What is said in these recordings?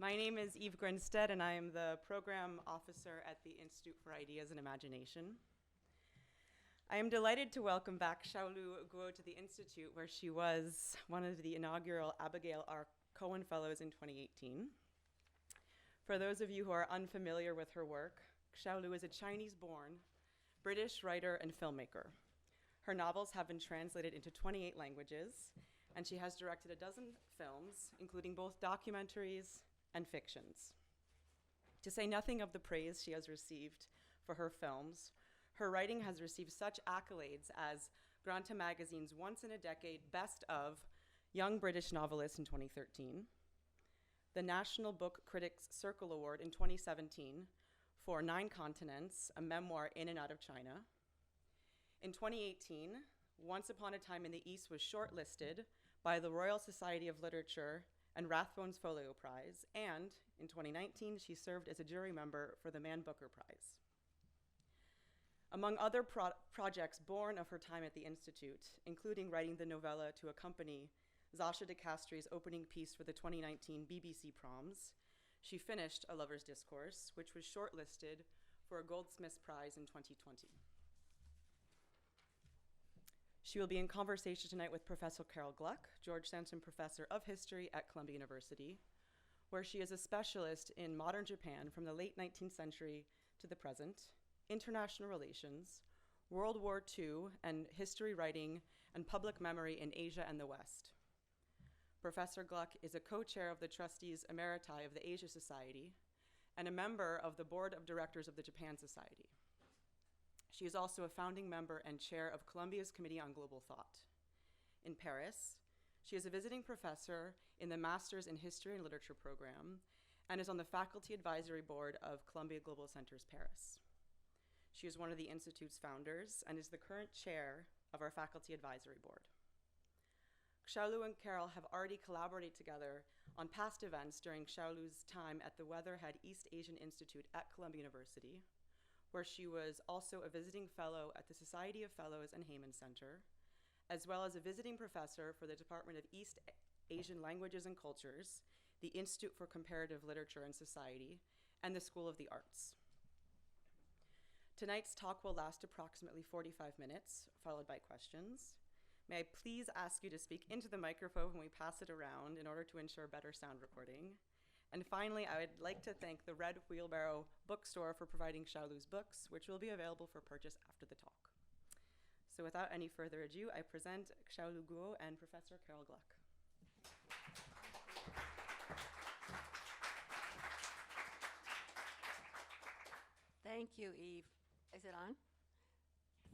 My name is Eve Grinstead, and I am the program officer at the Institute for Ideas and Imagination. I am delighted to welcome back Xiaolu Guo to the Institute, where she was one of the inaugural Abigail R. Cohen Fellows in 2018. For those of you who are unfamiliar with her work, Xiaolu is a Chinese-born British writer and filmmaker. Her novels have been translated into 28 languages, and she has directed a dozen films, including both documentaries and fictions. To say nothing of the praise she has received for her films, her writing has received such accolades as Granta Magazine's Once in a Decade Best of Young British Novelist in 2013, the National Book Critics Circle Award in 2017 for Nine Continents, a memoir in and out of China. In 2018, Once Upon a Time in the East was shortlisted by the Royal Society of Literature and Rathbones Folio Prize, and in 2019, she served as a jury member for the Man Booker Prize. Among other projects born of her time at the Institute, including writing the novella to accompany Zasha de Castri's opening piece for the 2019 BBC Proms, she finished A Lover's Discourse, which was shortlisted for a Goldsmiths Prize in 2020. She will be in conversation tonight with Professor Carol Gluck, George Sansom Professor of History at Columbia University, where she is a specialist in modern Japan from the late 19th century to the present, international relations, World War II, and history writing and public memory in Asia and the West. Professor Gluck is a co-chair of the Trustees Emeriti of the Asia Society and a member of the Board of Directors of the Japan Society. She is also a founding member and chair of Columbia's Committee on Global Thought. In Paris, she is a visiting professor in the Masters in History and Literature program and is on the Faculty Advisory Board of Columbia Global Centers Paris. She is one of the Institute's founders and is the current chair of our Faculty Advisory Board. Xiaolu and Carol have already collaborated together on past events during Xiaolu's time at the Weatherhead East Asian Institute at Columbia University, where she was also a visiting fellow at the Society of Fellows and Heyman Center, as well as a visiting professor for the Department of East Asian Languages and Cultures, the Institute for Comparative Literature and Society, and the School of the Arts. Tonight's talk will last approximately 45 minutes, followed by questions. May I please ask you to speak into the microphone when we pass it around in order to ensure better sound recording. And finally, I would like to thank the Red Wheelbarrow Bookstore for providing Xiaolu's books, which will be available for purchase after the talk. So without any further ado, I present Xiaolu Guo and Professor Carol Gluck. Thank you, Eve. Is it on?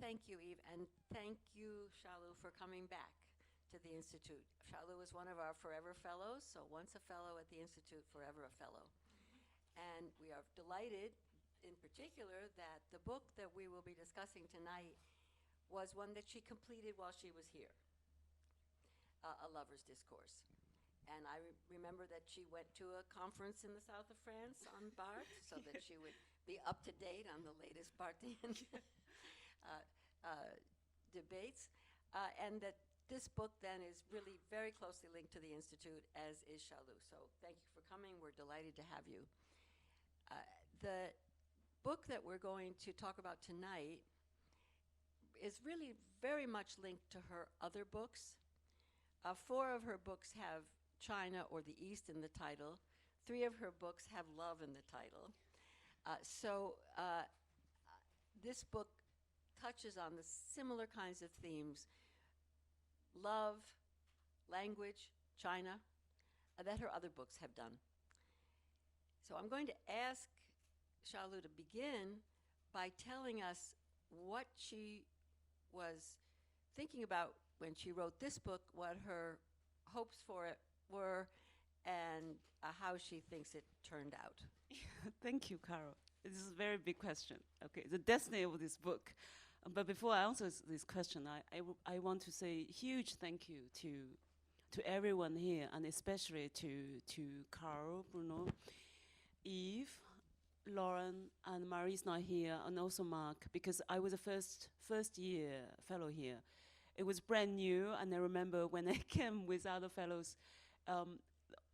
Thank you, Eve, and thank you, Xiaolu, for coming back to the Institute. Xiaolu is one of our Forever Fellows, so once a fellow at the Institute, forever a fellow. And we are delighted, in particular, that the book that we will be discussing tonight was one that she completed while she was here, A Lover's Discourse. And I remember that she went to a conference in the south of France on Barthes so that she would be up to date on the latest Barthian debates, and that this book then is really very closely linked to the Institute, as is Xiaolu. So thank you for coming. We're delighted to have you. The book that we're going to talk about tonight is really very much linked to her other books. 4 of her books have China or the East in the title. 3 of her books have love in the title. This book touches on the similar kinds of themes: love, language, China, that her other books have done. So I'm going to ask Xiaolu to begin by telling us what she was thinking about when she wrote this book, what her hopes for it were, and how she thinks it turned out. Thank you, Carol. This is a very big question. Okay, the destiny of this book. But before I answer this question, I want to say a huge thank you to everyone here, and especially to Carol, Bruno, Eve, Lauren, and Marie's not here, and also Mark, because I was a first year fellow here. It was brand new, and I remember when I came with other fellows,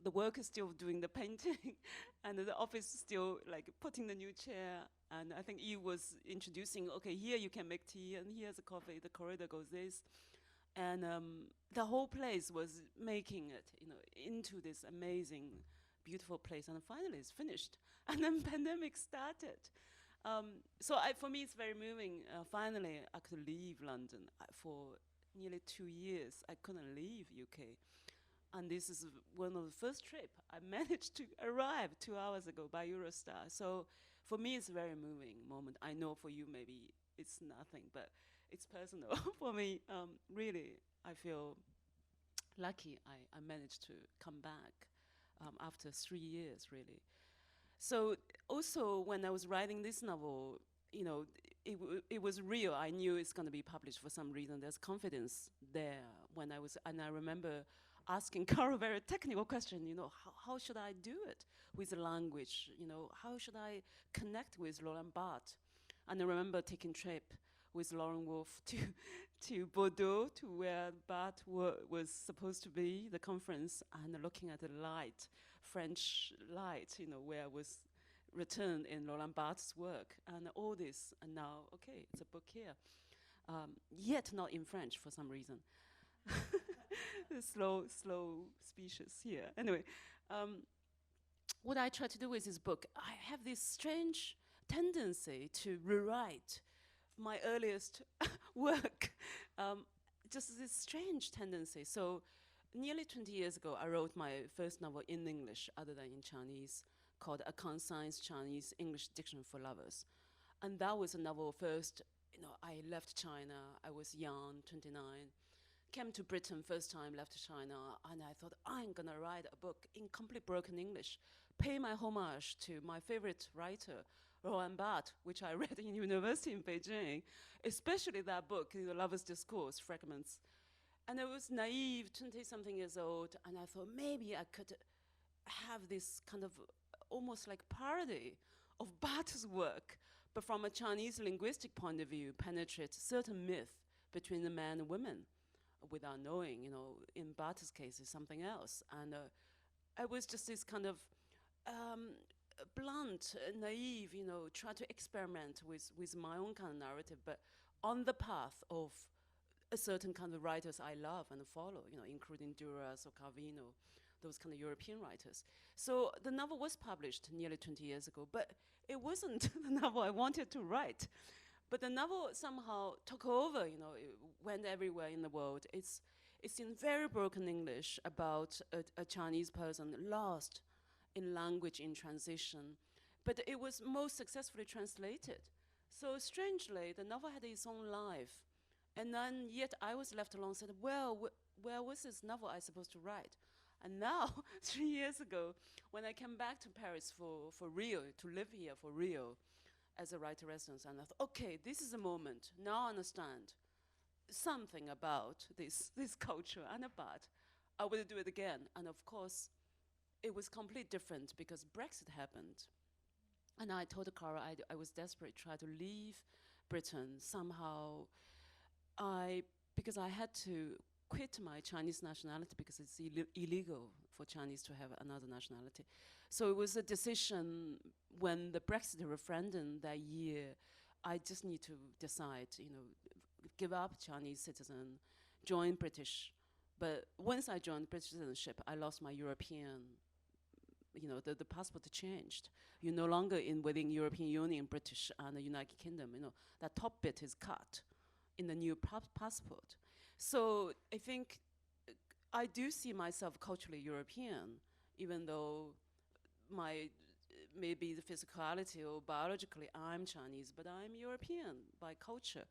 the worker still doing the painting, and the office still like putting the new chair. And I think Eve was introducing, okay, here you can make tea, and here's a coffee. The corridor goes this, and the whole place was making it, into this amazing, beautiful place. And finally, it's finished, and then pandemic started. So for me, it's very moving. Finally, I could leave London. For nearly 2 years, I couldn't leave UK. And this is one of the first trip I managed to arrive 2 hours ago by Eurostar. So for me, it's a very moving moment. I know for you, maybe it's nothing, but it's personal. For me, really, I feel lucky I managed to come back after 3 years, really. So also, when I was writing this novel, it was real. I knew it's going to be published for some reason. There's confidence there when and I remember asking Carol a very technical question, how should I do it with the language? How should I connect with Roland Barthes? And I remember taking trip with Lauren Wolf to Bordeaux, to where Barthes was supposed to be, the conference, and looking at the light, French light, where was written in Roland Barthes' work, and all this, and now, okay, it's a book here. Yet not in French for some reason. The slow speeches here. Anyway, what I try to do with this book, I have this strange tendency to rewrite my earliest work. Just this strange tendency. So nearly 20 years ago, I wrote my first novel in English, other than in Chinese, called A Concise Chinese English Dictionary for Lovers. And that was a novel first, I left China, I was young, 29, came to Britain first time, left China, and I thought, I'm gonna write a book in complete broken English, pay my homage to my favorite writer, Roland Barthes, which I read in university in Beijing, especially that book, The Lover's Discourse, Fragments. And I was naive, 20-something years old, and I thought maybe I could have this kind of almost like parody of Barthes' work, but from a Chinese linguistic point of view, penetrate certain myth between the man and women without knowing, in Barthes' case, is something else. And I was just this kind of blunt, naive, try to experiment with my own kind of narrative, but on the path of a certain kind of writers I love and follow, including Duras or Calvino, those kind of European writers. So the novel was published nearly 20 years ago, but it wasn't the novel I wanted to write. But the novel somehow took over, it went everywhere in the world. It's in very broken English about a Chinese person lost in language in transition, but it was most successfully translated. So strangely, the novel had its own life. And then yet I was left alone and said, well, where was this novel I supposed to write? And now, 3 years ago, when I came back to Paris for real, to live here for real, as a writer residence, and I thought, okay, this is a moment. Now I understand something about this culture and about. I will do it again. And of course, it was completely different because Brexit happened. And I told Carol I was desperate, try to leave Britain somehow. Because I had to quit my Chinese nationality because it's illegal for Chinese to have another nationality. So it was a decision when the Brexit referendum that year, I just need to decide, give up Chinese citizen, join British. But once I joined British citizenship, I lost my European, the passport changed. You're no longer within European Union, British and the United Kingdom, that top bit is cut in the new passport. So I think I do see myself culturally European, even though maybe the physicality or biologically I'm Chinese, but I'm European by culture.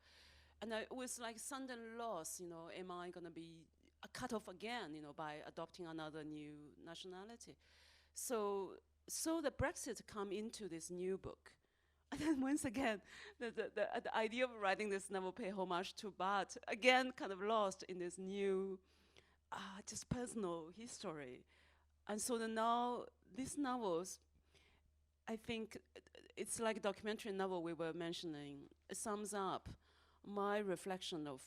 And it was like sudden loss, am I gonna be cut off again, by adopting another new nationality? So the Brexit come into this new book. And then once again, the idea of writing this novel, pay homage to Barthes, again kind of lost in this new, just personal history. And so now these novels, I think it's like a documentary novel we were mentioning. It sums up my reflection of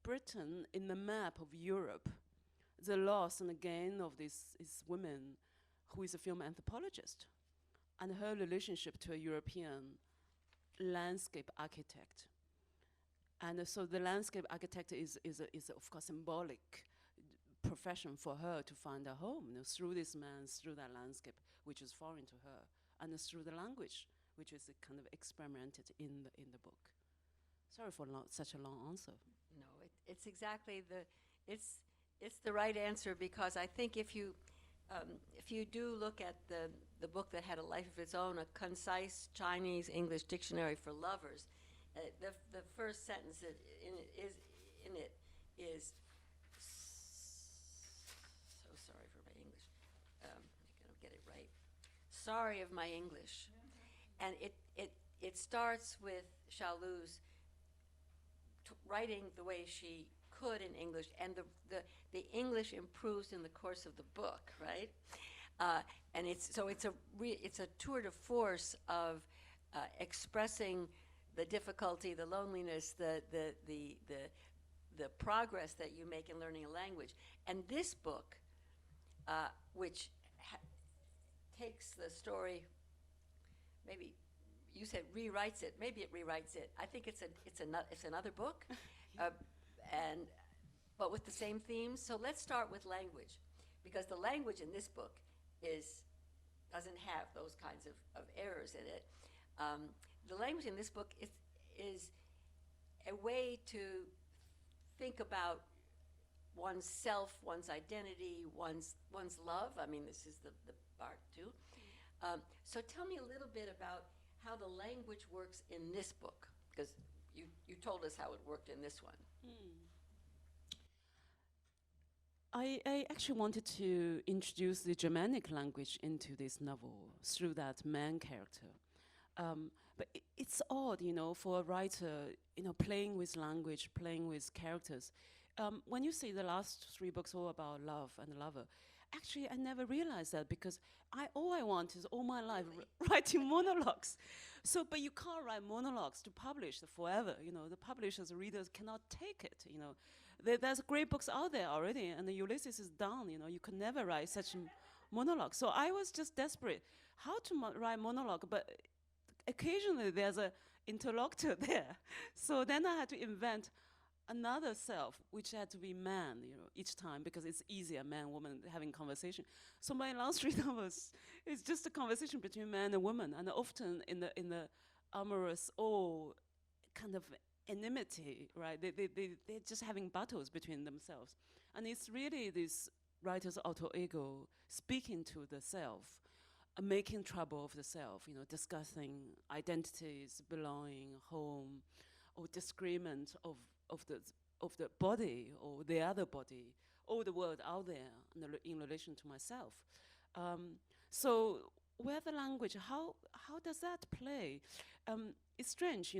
Britain in the map of Europe, the loss and the gain of these women, who is a film anthropologist, and her relationship to a European landscape architect. And so the landscape architect is of course symbolic profession for her to find a home, through this man, through that landscape, which is foreign to her, and through the language, which is kind of experimented in the book. Sorry for such a long answer. No, it's exactly it's the right answer, because I think if you do look at the book that had a life of its own, A Concise Chinese-English Dictionary for Lovers, the first sentence in it is so sorry for my English. I'm gonna get it right. Sorry of my English, and it starts with Xiaolu's writing the way she could in English, and the English improves in the course of the book, right? And it's a tour de force of expressing the difficulty, the loneliness, the progress that you make in learning a language. And this book, which takes the story, maybe you said rewrites it. Maybe it rewrites it. I think it's another book, but with the same themes. So let's start with language, because the language in this book doesn't have those kinds of errors in it. The language in this book is a way to think about one's self, one's identity, one's love. I mean, this is the Barthes too. So tell me a little bit about how the language works in this book, because you told us how it worked in this one. I actually wanted to introduce the Germanic language into this novel through that man character. But it's odd, for a writer, playing with language, playing with characters. When you say the last 3 books all about love and lover, actually I never realized that, because all I want is all my life writing monologues. So, but you can't write monologues to publish forever. The publishers, the readers cannot take it. There's great books out there already, and the Ulysses is done. You can never write such monologue. So I was just desperate how to write monologue, but occasionally there's an interlocutor there. So then I had to invent another self, which had to be man, each time, because it's easier, man, woman, having conversation. So my last 3 novels is just a conversation between man and woman, and often in the amorous, kind of enmity, right? They're just having battles between themselves. And it's really this writer's alter ego speaking to the self, making trouble of the self, discussing identities, belonging, home, or disagreement of the body or the other body, or the world out there in relation to myself. So where the language, how does that play? It's strange,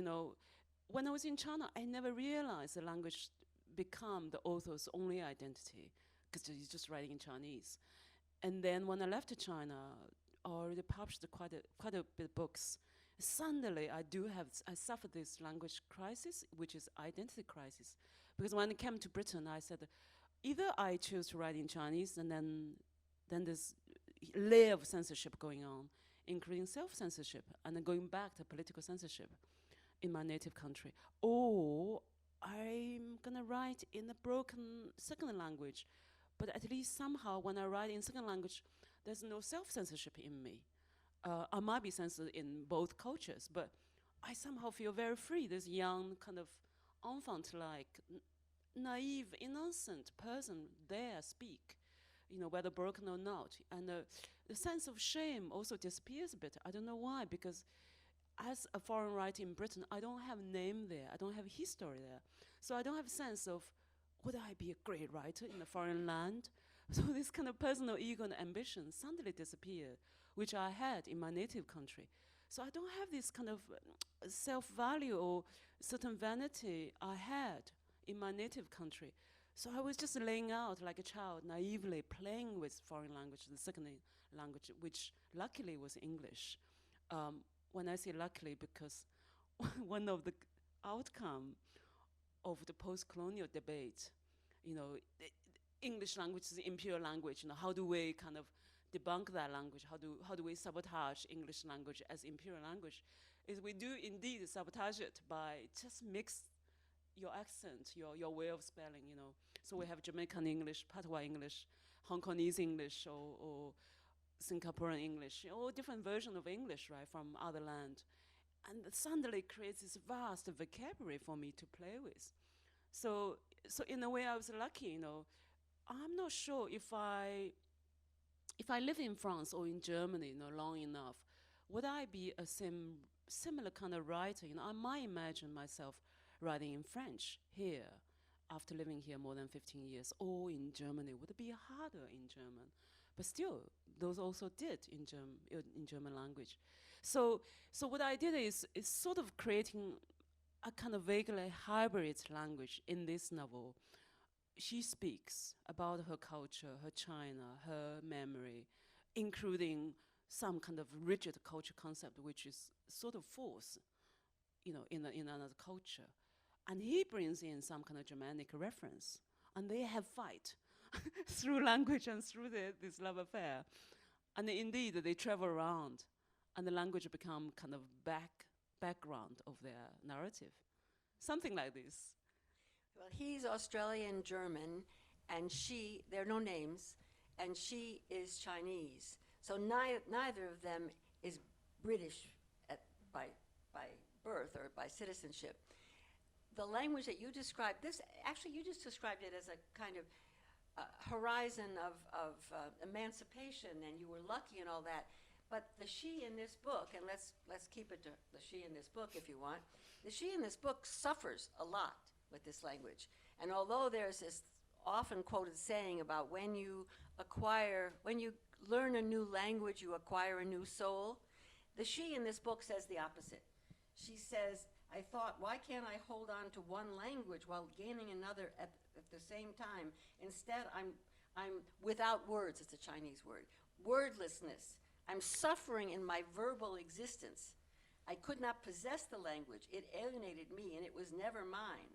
when I was in China, I never realized the language become the author's only identity, because he's just writing in Chinese. And then when I left China, I already published quite a bit of books. Suddenly, I suffered this language crisis, which is identity crisis. Because when I came to Britain, I said, either I choose to write in Chinese, and then there's layer of censorship going on, including self-censorship, and then going back to political censorship in my native country. Or I'm gonna write in a broken second language, but at least somehow when I write in second language, there's no self-censorship in me. I might be censored in both cultures, but I somehow feel very free. This young kind of enfant-like, naive, innocent person there speak, whether broken or not. And the sense of shame also disappears a bit. I don't know why, because as a foreign writer in Britain, I don't have a name there. I don't have a history there. So I don't have a sense of, would I be a great writer in a foreign land? So this kind of personal ego and ambition suddenly disappeared, which I had in my native country. So I don't have this kind of self-value or certain vanity I had in my native country. So I was just laying out like a child, naively playing with foreign language, the second language, which luckily was English. When I say luckily, because one of the outcome of the post-colonial debate, English language is the imperial language, how do we kind of debunk that language, how do we sabotage English language as imperial language, is we do indeed sabotage it by just mix your accent, your way of spelling, you know. So we have Jamaican English, Patois English, Hong Kongese English, or Singaporean English, all different versions of English, right, from other land. And it suddenly creates this vast vocabulary for me to play with. So in a way, I was lucky, you know. I'm not sure if I live in France or in Germany, you know, long enough, would I be a similar kind of writer? You know, I might imagine myself writing in French here after living here more than 15 years, or in Germany. Would it be harder in German? But still, those also did in German language. So what I did is sort of creating a kind of vaguely hybrid language in this novel. She speaks about her culture, her China, her memory, including some kind of rigid culture concept, which is sort of false, you know, in another culture. And he brings in some kind of Germanic reference, and they have fight through language and through this love affair. And indeed, they travel around, and the language become kind of background of their narrative. Something like this. Well, he's Australian German, and she, there are no names, and she is Chinese. So neither of them is British by birth or by citizenship. The language that you described, actually you just described it as a kind of horizon of emancipation, and you were lucky and all that. But the she in this book, and let's keep it to the she in this book if you want, the she in this book suffers a lot with this language. And although there's this often quoted saying about when you learn a new language, you acquire a new soul, the she in this book says the opposite. She says, I thought, why can't I hold on to one language while gaining another at the same time? Instead, I'm without words, it's a Chinese word, wordlessness. I'm suffering in my verbal existence. I could not possess the language. It alienated me, and it was never mine.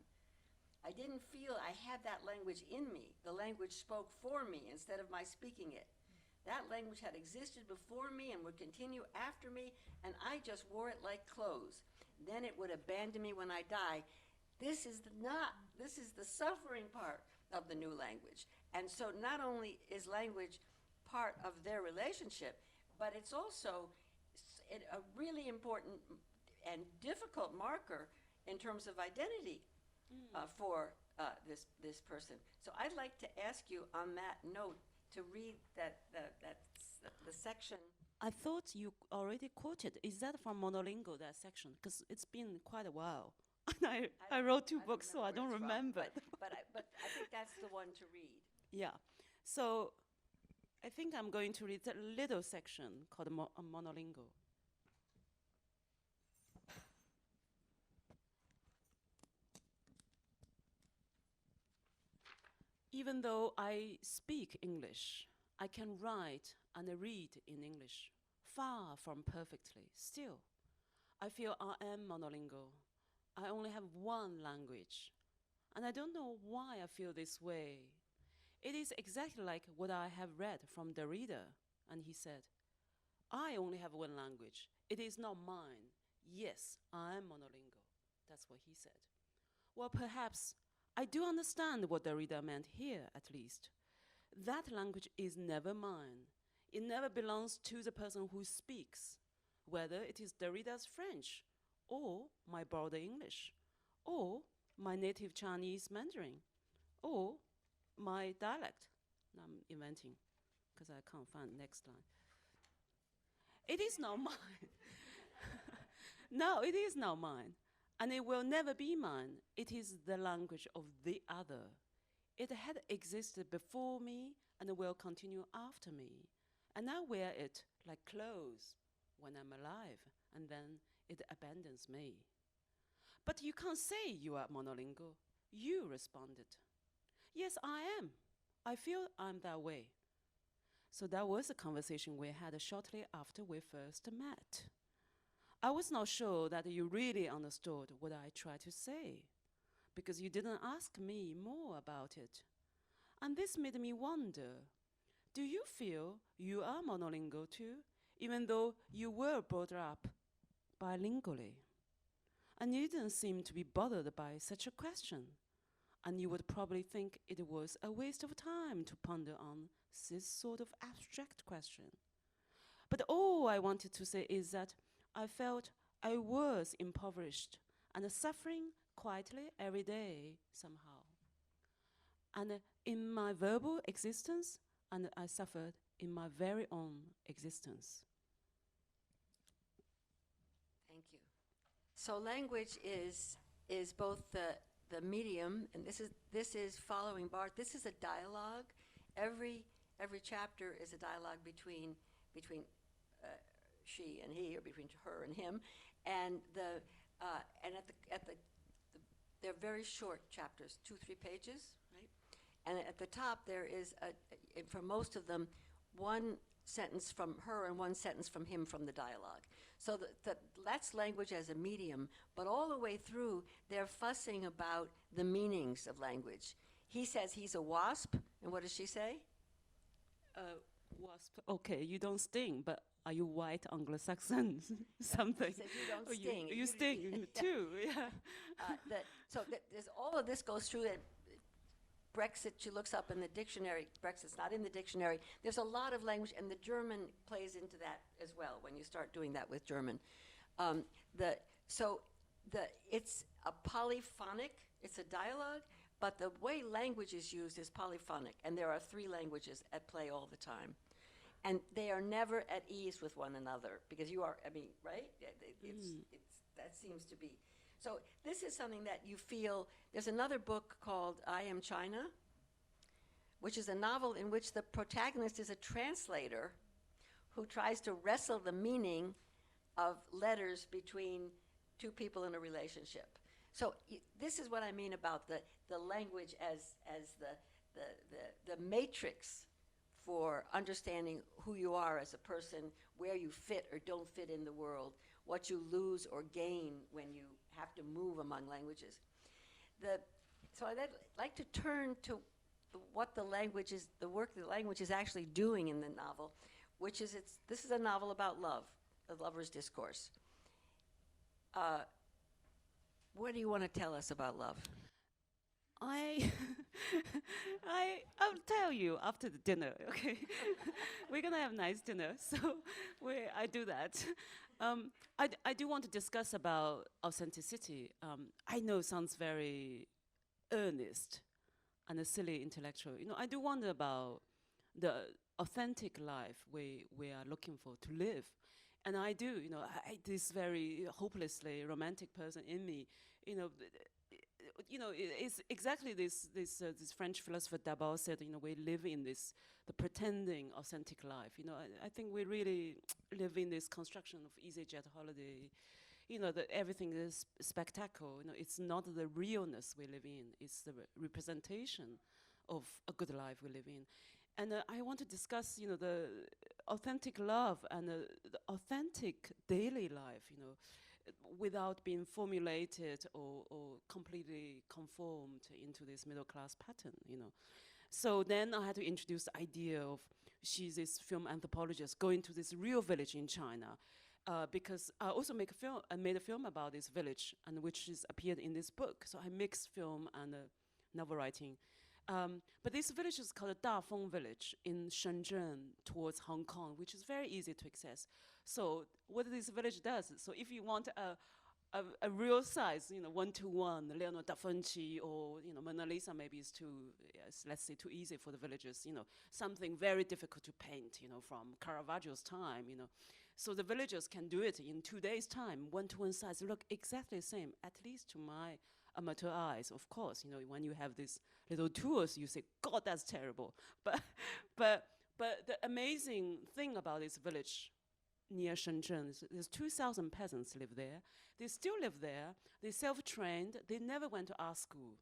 I didn't feel I had that language in me. The language spoke for me instead of my speaking it. That language had existed before me and would continue after me, and I just wore it like clothes. Then it would abandon me when I die. This is the suffering part of the new language. And so not only is language part of their relationship, but it's also a really important and difficult marker in terms of identity for this person. So I'd like to ask you on that note to read the section. I thought you already quoted. Is that from Monolingo, that section? Because it's been quite a while. I wrote two books, so I don't remember. But I think that's the one to read. Yeah. So I think I'm going to read a little section called Monolingo. Even though I speak English, I can write and read in English, far from perfectly. Still, I feel I am monolingual. I only have one language. And I don't know why I feel this way. It is exactly like what I have read from Derrida. And he said, I only have one language. It is not mine. Yes, I am monolingual. That's what he said. Well, perhaps I do understand what Derrida meant here, at least. That language is never mine. It never belongs to the person who speaks, whether it is Derrida's French, or my borrowed English, or my native Chinese Mandarin, or my dialect. I'm inventing, because I can't find the next line. It is not mine. No, it is not mine. And it will never be mine. It is the language of the other. It had existed before me and will continue after me. And I wear it like clothes when I'm alive, and then it abandons me. But you can't say you are monolingual. You responded. Yes, I am. I feel I'm that way. So that was a conversation we had shortly after we first met. I was not sure that you really understood what I tried to say, because you didn't ask me more about it. And this made me wonder, do you feel you are monolingual too, even though you were brought up bilingually? And you didn't seem to be bothered by such a question. And you would probably think it was a waste of time to ponder on this sort of abstract question. But all I wanted to say is that I felt I was impoverished and suffering quietly every day somehow. And in my verbal existence, and I suffered in my very own existence. Thank you. So language is both the medium, and this is following Barthes. This is a dialogue. Every chapter is a dialogue between she and he, or between her and him, and they're very short chapters, 2-3 pages, right? And at the top there is for most of them, one sentence from her and one sentence from him from the dialogue. So that's language as a medium, but all the way through, they're fussing about the meanings of language. He says he's a wasp, and what does she say? Wasp. Okay, you don't sting, but are you white Anglo-Saxon? Something. He says you don't sting. You sting too, yeah. There's all of this goes through it. Brexit, she looks up in the dictionary. Brexit's not in the dictionary. There's a lot of language, and the German plays into that as well when you start doing that with German. It's a polyphonic, it's a dialogue, but the way language is used is polyphonic, and there are 3 languages at play all the time. And they are never at ease with one another, because you are, I mean, right? That seems to be. So this is something that you feel. There's another book called I Am China, which is a novel in which the protagonist is a translator who tries to wrestle the meaning of letters between 2 people in a relationship. So this is what I mean about the language as the matrix for understanding who you are as a person, where you fit or don't fit in the world, what you lose or gain when you have to move among languages. So I'd like to turn to what the language is, the work the language is actually doing in the novel, which is this is a novel about love, the lover's discourse. What do you want to tell us about love? I'll tell you after the dinner, okay? We're gonna have a nice dinner, so I do that. I do want to discuss about authenticity. I know it sounds very earnest and a silly intellectual. I do wonder about the authentic life we are looking for to live. And I do, this very hopelessly romantic person in me, it's exactly this French philosopher Barthes said, we live in the pretending authentic life. I think we really live in this construction of EasyJet holiday, that everything is spectacle. It's not the realness we live in, it's the representation of a good life we live in. And I want to discuss, the authentic love and the authentic daily life, without being formulated or completely conformed into this middle class pattern, So then I had to introduce the idea of she's this film anthropologist going to this real village in China, because I also made a film about this village, and which is appeared in this book. So I mixed film and novel writing. But this village is called Dafeng village in Shenzhen towards Hong Kong, which is very easy to access. So what this village does, so if you want a real size, 1-to-1, Leonardo da Vinci or, Mona Lisa maybe is too, let's say too easy for the villagers, something very difficult to paint, from Caravaggio's time, So the villagers can do it in 2 days' time, 1-to-1 size, look exactly the same, at least to my amateur eyes. Of course, when you have these little tools, you say, God, that's terrible. But the amazing thing about this village near Shenzhen is there's 2,000 peasants live there. They still live there. They self-trained. They never went to art school.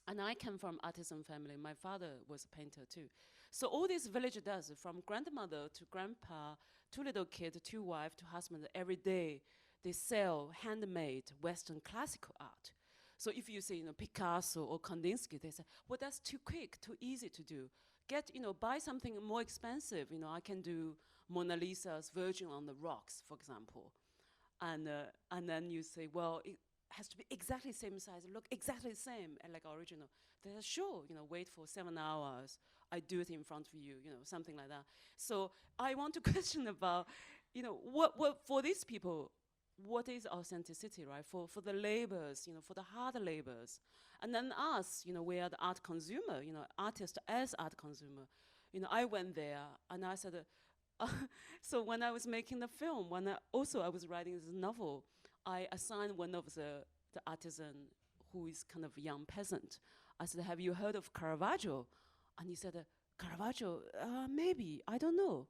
And I come from artisan family. My father was a painter too. So all this village does, from grandmother to grandpa, to little kid, to wife, to husband, every day they sell handmade Western classical art. So if you say, Picasso or Kandinsky, they say, well, that's too quick, too easy to do. buy something more expensive. I can do Mona Lisa's Virgin on the Rocks, for example. And then you say, well, it has to be exactly same size, look exactly the same, like original. They say, sure, wait for 7 hours. I do it in front of you, something like that. So I want to question about, what for these people, what is authenticity, right? For the labors, for the hard labors. And then us, we are the art consumer, artist as art consumer. I went there and I said, so when I was making the film, I was writing this novel, I assigned one of the artisan who is kind of a young peasant. I said, have you heard of Caravaggio? And he said, Caravaggio, maybe, I don't know.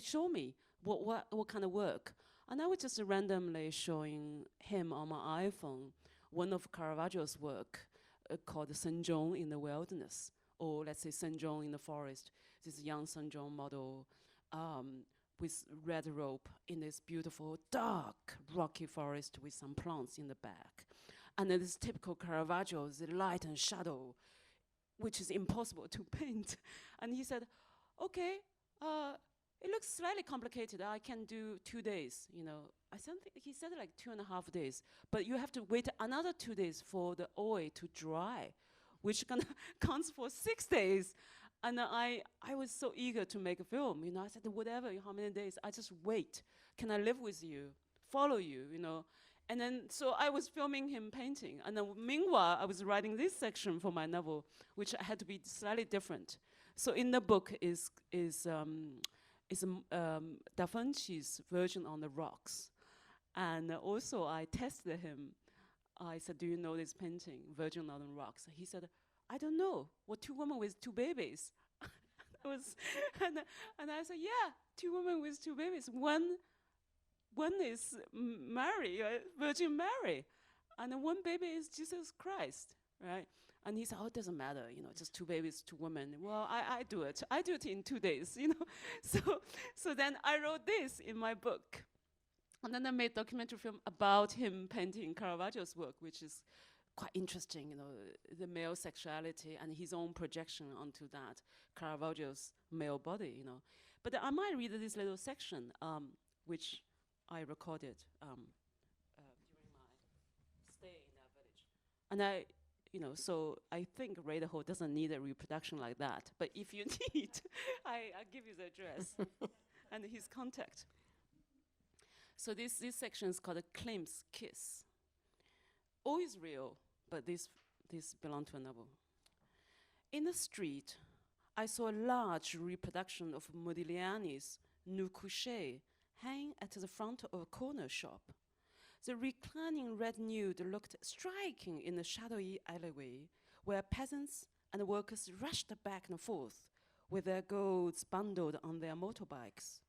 Show me what kind of work. And I was just randomly showing him on my iPhone one of Caravaggio's work called Senjong in the Wilderness, or let's say Senjong in the Forest. This young Senjong model with red rope in this beautiful, dark, rocky forest with some plants in the back. And then this typical Caravaggio, the light and shadow, which is impossible to paint. And he said, okay, it looks slightly complicated. I can do 2 days, he said like 2.5 days, but you have to wait another 2 days for the oil to dry, which kind of counts for 6 days. And I was so eager to make a film, I said, whatever, how many days, I just wait. Can I live with you, follow you, And then, so I was filming him painting. And then meanwhile, I was writing this section for my novel, which had to be slightly different. So in the book is Da Vinci's Virgin on the Rocks. And also I tested him. I said, do you know this painting, Virgin on the Rocks? He said, I don't know. What, 2 women with 2 babies? And I said, yeah, 2 women with 2 babies. One is Mary, Virgin Mary, and then 1 baby is Jesus Christ, right? And he said, oh, it doesn't matter, just 2 babies, 2 women. Well, I do it. I do it in 2 days, So then I wrote this in my book. And then I made a documentary film about him painting Caravaggio's work, which is quite interesting, the male sexuality and his own projection onto that, Caravaggio's male body, But I might read this little section, which I recorded during my stay in that village. And so I think Idaho doesn't need a reproduction like that. But if you need, I'll give you the address and his contact. So this section is called a Klim's Kiss. All is real, but this belonged to a novel. In the street, I saw a large reproduction of Modigliani's Nu Couché hang at the front of a corner shop. The reclining red nude looked striking in the shadowy alleyway where peasants and workers rushed back and forth with their goods bundled on their motorbikes.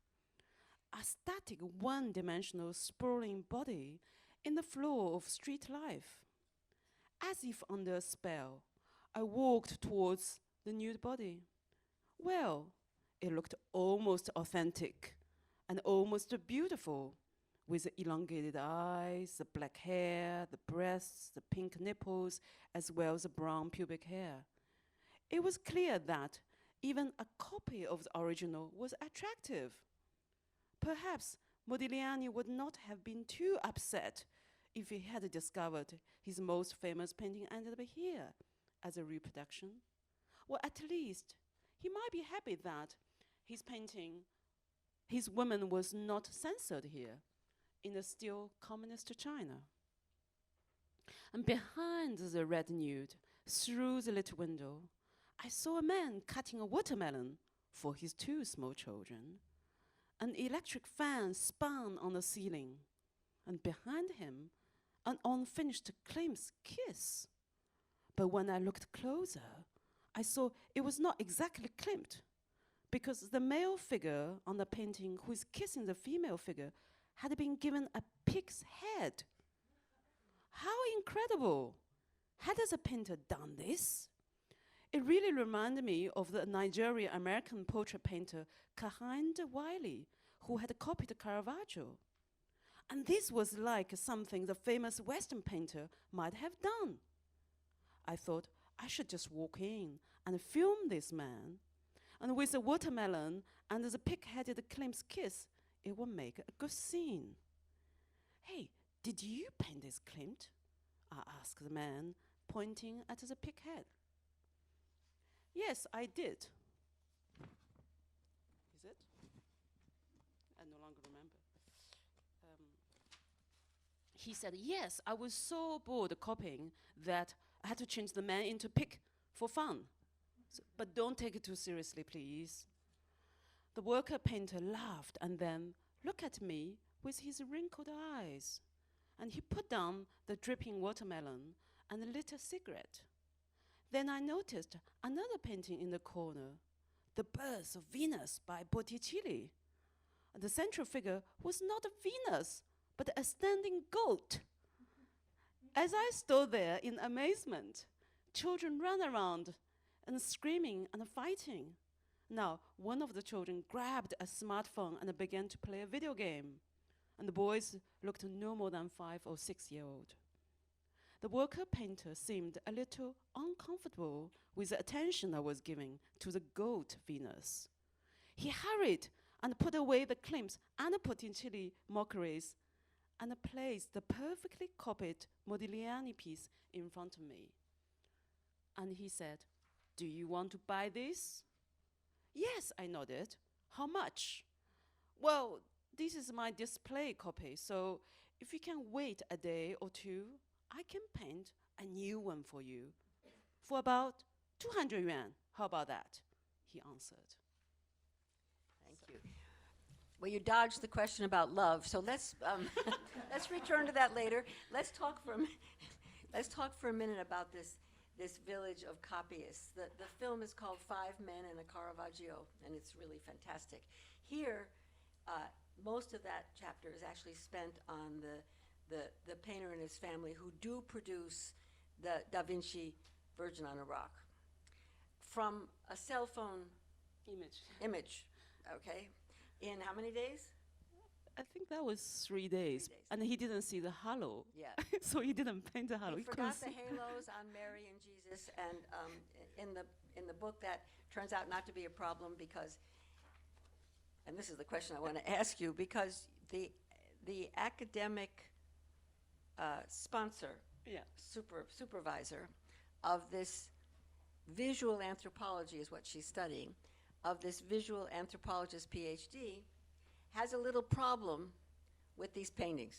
A static, one-dimensional, sprawling body in the flow of street life. As if under a spell, I walked towards the nude body. Well, it looked almost authentic and almost beautiful, with the elongated eyes, the black hair, the breasts, the pink nipples, as well as the brown pubic hair. It was clear that even a copy of the original was attractive. Perhaps Modigliani would not have been too upset if he had discovered his most famous painting ended up here as a reproduction. Or at least, he might be happy that his painting, his woman, was not censored here in the still communist China. And behind the red nude, through the little window, I saw a man cutting a watermelon for his 2 small children. An electric fan spun on the ceiling, and behind him, an unfinished Klim's kiss. But when I looked closer, I saw it was not exactly Klimt, because the male figure on the painting who is kissing the female figure had been given a pig's head. How incredible! Had the painter done this? It really reminded me of the Nigerian-American portrait painter Kehinde Wiley, who had copied Caravaggio. And this was like something the famous Western painter might have done. I thought I should just walk in and film this man. And with the watermelon and the pig-headed Klimt's kiss, it will make a good scene. Hey, did you paint this Klimt? I asked the man, pointing at the pig head. Yes, I did. Is it? I no longer remember. He said, yes, I was so bored copying that I had to change the man into pig for fun. But don't take it too seriously, please. The worker painter laughed and then looked at me with his wrinkled eyes. And he put down the dripping watermelon and lit a cigarette. Then I noticed another painting in the corner, The Birth of Venus by Botticelli. The central figure was not a Venus, but a standing goat. As I stood there in amazement, children ran around and screaming and fighting. Now, one of the children grabbed a smartphone and began to play a video game, and the boys looked no more than 5 or 6 years old. The worker painter seemed a little uncomfortable with the attention I was giving to the goat Venus. He hurried and put away the Klimts and the Botticelli mockeries and placed the perfectly copied Modigliani piece in front of me. And he said, do you want to buy this? Yes, I nodded. How much? Well, this is my display copy, so if you can wait a day or two, I can paint a new one for you for about 200 yuan. How about that? He answered. Thank you. Well, you dodged the question about love, so let's let's return to that later. Let's talk for a minute about this village of copyists. The film is called 5 Men and a Caravaggio, and it's really fantastic. Here, most of that chapter is actually spent on the painter and his family who do produce the Da Vinci Virgin on a Rock from a cell phone image, okay? In how many days? I think that was 3 days. And he didn't see the halo. Yeah. So he didn't paint the halo. He forgot the halos on Mary and Jesus, and in the book that turns out not to be a problem because, and this is the question I want to ask you, because the academic sponsor, supervisor of this visual anthropology is what she's studying, of this visual anthropologist PhD, has a little problem with these paintings.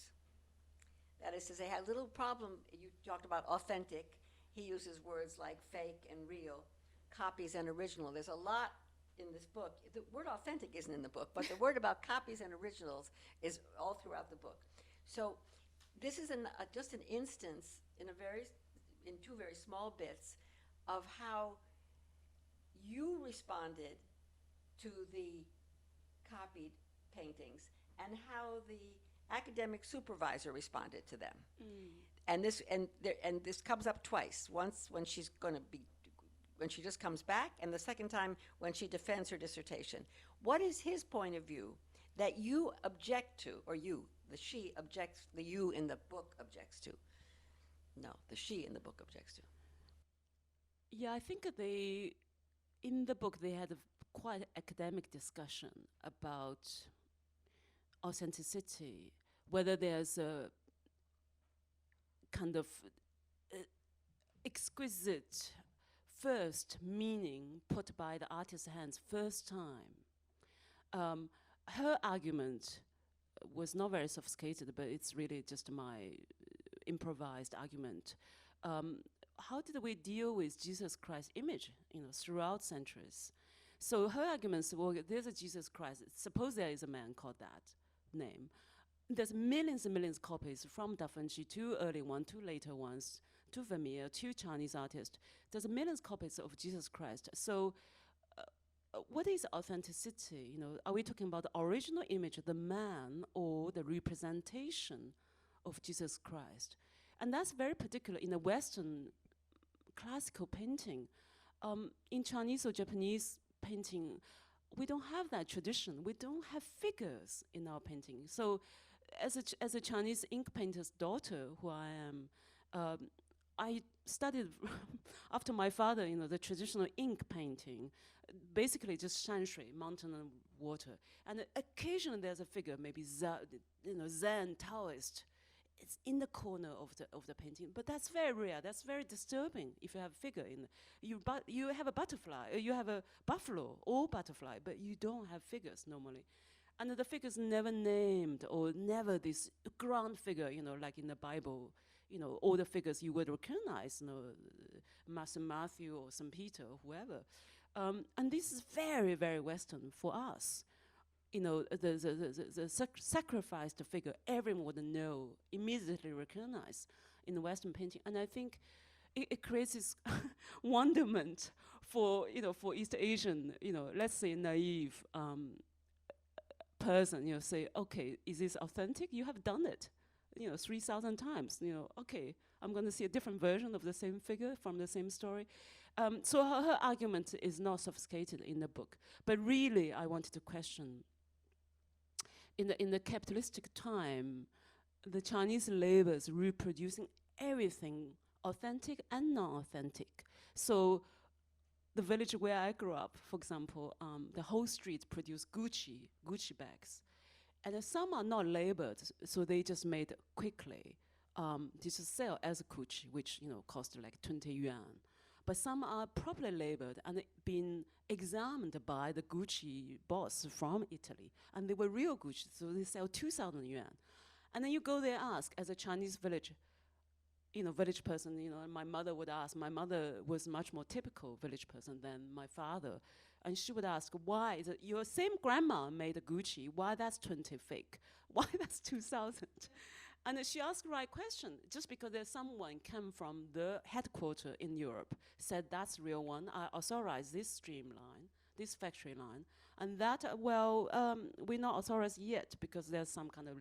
That is to say, had a little problem. You talked about authentic. He uses words like fake and real, copies and original. There's a lot in this book. The word authentic isn't in the book, but the word about copies and originals is all throughout the book. So this is just an instance in two very small bits of how you responded to the copied paintings and how the academic supervisor responded to them. And this comes up twice. Once when she just comes back, and the second time when she defends her dissertation. What is his point of view that you object to, or the she objects, the you in the book objects to? No, the she in the book objects to. Yeah, I think in the book they had a quite academic discussion about authenticity, whether there's a kind of exquisite first meaning put by the artist's hands first time. Her argument was not very sophisticated, but it's really just my improvised argument. How did we deal with Jesus Christ's image, throughout centuries? So her arguments were, there's a Jesus Christ. Suppose there is a man called that name. There's millions and millions of copies from Da Vinci to early one, to later ones, to Vermeer, to Chinese artists. There's millions of copies of Jesus Christ. So what is authenticity? Are we talking about the original image of the man or the representation of Jesus Christ? And that's very particular in the Western classical painting. In Chinese or Japanese painting, we don't have that tradition. We don't have figures in our painting. So as a Chinese ink painter's daughter, who I am, I studied after my father, the traditional ink painting, basically just shanshui, mountain and water. And occasionally there's a figure, maybe Zen, Taoist. It's in the corner of the painting, but that's very rare. That's very disturbing. If you have a figure you have a butterfly, you have a buffalo or butterfly, but you don't have figures normally. And the figure's never named or never this grand figure, like in the Bible, all the figures you would recognize, Master Matthew or St. Peter or whoever. And this is very, very Western for us. The sacrificed figure, everyone would know, immediately recognize in the Western painting. And I think it creates this wonderment for East Asian, let's say naive person, say, okay, is this authentic? You have done it, 3,000 times, okay, I'm going to see a different version of the same figure from the same story. So her argument is not sophisticated in the book, but really I wanted to question, in the capitalistic time, the Chinese labor is reproducing everything, authentic and non-authentic. So the village where I grew up, for example, the whole street produced Gucci bags. And some are not labored, so they just made quickly. Just sell as Gucci, which cost like 20 yuan. But some are properly labored and been examined by the Gucci boss from Italy. And they were real Gucci, so they sell 2,000 yuan. And then you go there, ask, as a Chinese village person, my mother would ask. My mother was much more typical village person than my father. And she would ask, why is it your same grandma made a Gucci? Why that's 20 fake? Why that's 2,000? And she asked the right question. Just because there's someone came from the headquarters in Europe, said that's real one, I authorize this streamline, this factory line. And that, we're not authorized yet because there's some kind of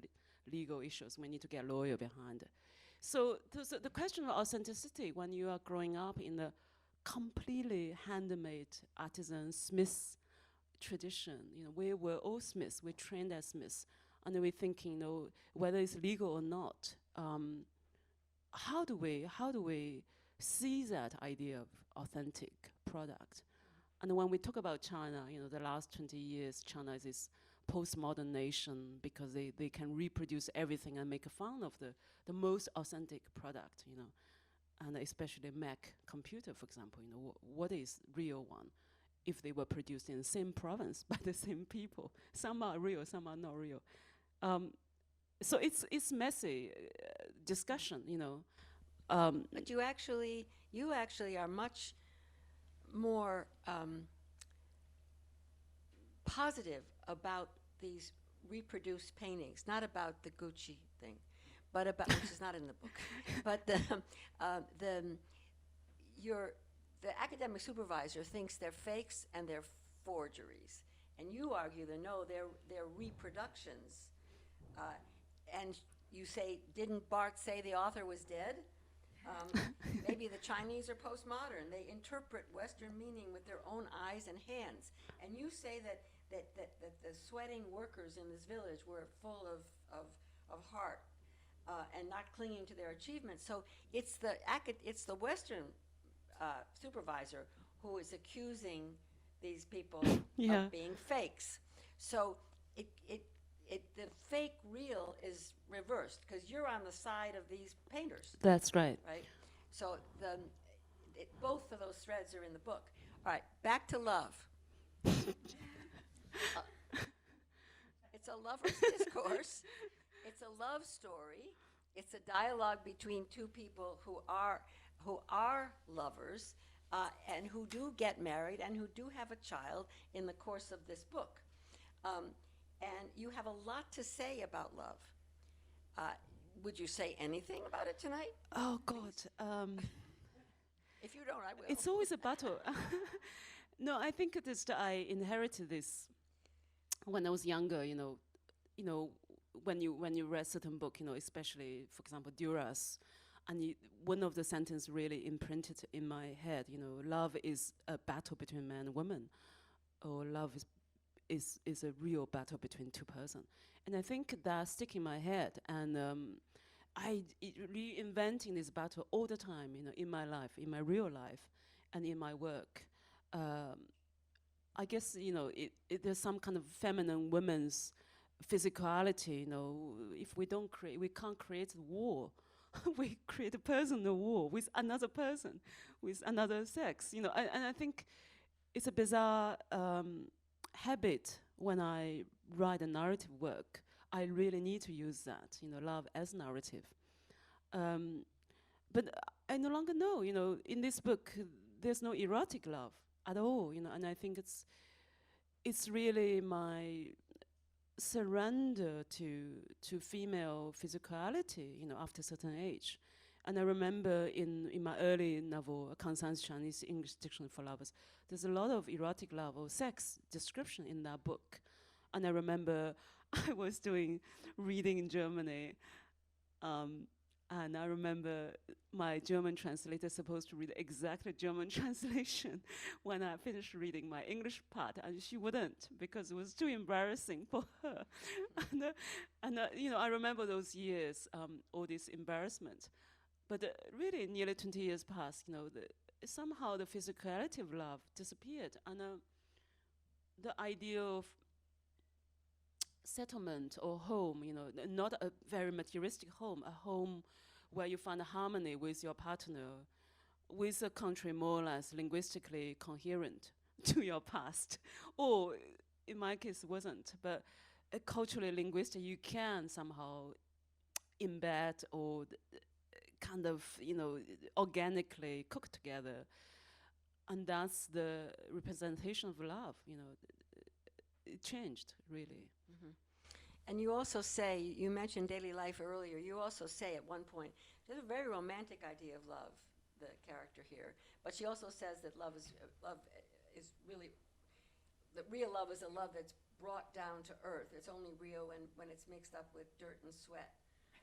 legal issues. We need to get a lawyer behind it. So the question of authenticity when you are growing up in the completely handmade artisan smith tradition, we were all smiths, we trained as smiths, and we're thinking, whether it's legal or not, how do we see that idea of authentic product? And when we talk about China, the last 20 years, China is this postmodern nation because they can reproduce everything and make fun of the most authentic product, and especially Mac computer, for example, what is real one if they were produced in the same province by the same people? Some are real, some are not real. So it's messy discussion, But you actually are much more positive about these reproduced paintings, not about the Gucci thing, but about which is not in the book, but the academic supervisor thinks they're fakes and they're forgeries, and you argue that no, they're reproductions, and you say, didn't Barthes say the author was dead? Maybe the Chinese are postmodern. They interpret Western meaning with their own eyes and hands. And you say that the sweating workers in this village were full of heart and not clinging to their achievements. So it's the Western supervisor who is accusing these people of being fakes. So the fake real is reversed because you're on the side of these painters. That's right. Right? So both of those threads are in the book. All right, back to love. It's a lover's discourse. It's a love story. It's a dialogue between two people who are lovers and who do get married and who do have a child in the course of this book. And you have a lot to say about love. Would you say anything about it tonight? Oh, God. If you don't, I will. It's always a battle. No, I think it is that I inherited this when I was younger, when you read certain book, especially, for example, Duras, and one of the sentences really imprinted in my head, love is a battle between man and woman, or love is a real battle between two persons. And I think that stick in my head, and reinventing this battle all the time, in my life, in my real life, and in my work. I guess, there's some kind of feminine women's physicality, if we don't create, we can't create war. We create a personal war with another person, with another sex, and I think it's a bizarre habit when I write a narrative work. I really need to use that, love as narrative. But I no longer know, in this book, there's no erotic love at all, and I think it's really my surrender to female physicality, after a certain age. And I remember in my early novel, Kansan's Chinese English Dictionary for Lovers, there's a lot of erotic love or sex description in that book. And I remember I was doing reading in Germany, and I remember my German translator supposed to read exactly German translation when I finished reading my English part, and she wouldn't because it was too embarrassing for her. and I remember those years, all this embarrassment. But really, nearly 20 years passed. Somehow the physicality of love disappeared, and the idea of settlement or home, not a very materialistic home, a home where you find harmony with your partner, with a country more or less linguistically coherent to your past, or in my case wasn't, but culturally linguistic, you can somehow embed or kind of, organically cook together. And that's the representation of love, it changed, really. Mm-hmm. And you also say, you mentioned daily life earlier, you also say at one point, there's a very romantic idea of love, the character here, but she also says that love is really, that real love is a love that's brought down to earth. It's only real when it's mixed up with dirt and sweat.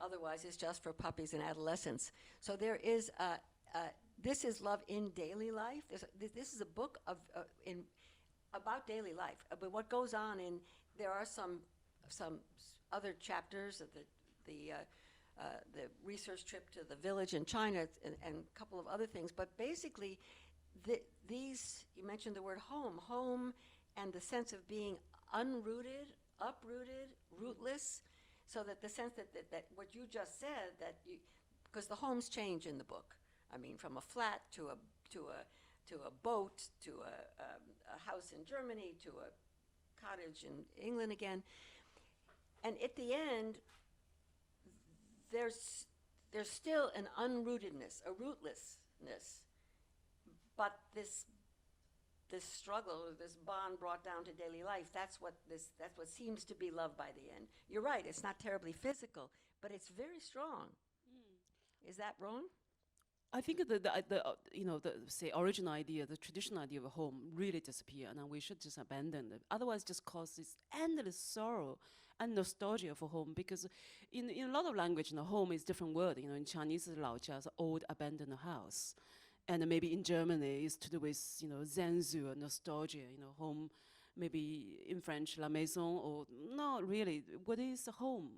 Otherwise, it's just for puppies and adolescents. So there is this is love in daily life. This is a book about daily life. But what goes on there are some other chapters of the research trip to the village in China and a couple of other things. But basically, these, you mentioned the word home, and the sense of being unrooted, uprooted, rootless. So that the sense that what you just said, because the homes change in the book. I mean, from a flat to a boat to a house in Germany to a cottage in England again. And at the end, there's still an unrootedness, a rootlessness, but this struggle, this bond brought down to daily life, that's what seems to be love by the end. You're right, it's not terribly physical, but it's very strong. Is that wrong? I think the original idea, the traditional idea of a home really disappear, and we should just abandon it. Otherwise, just cause this endless sorrow and nostalgia for home, because in a lot of language, home is different word. In Chinese, 老家 is old abandoned house. And maybe in Germany, it's to do with, Zenzu, nostalgia, home. Maybe in French, la maison, or not really. What is a home,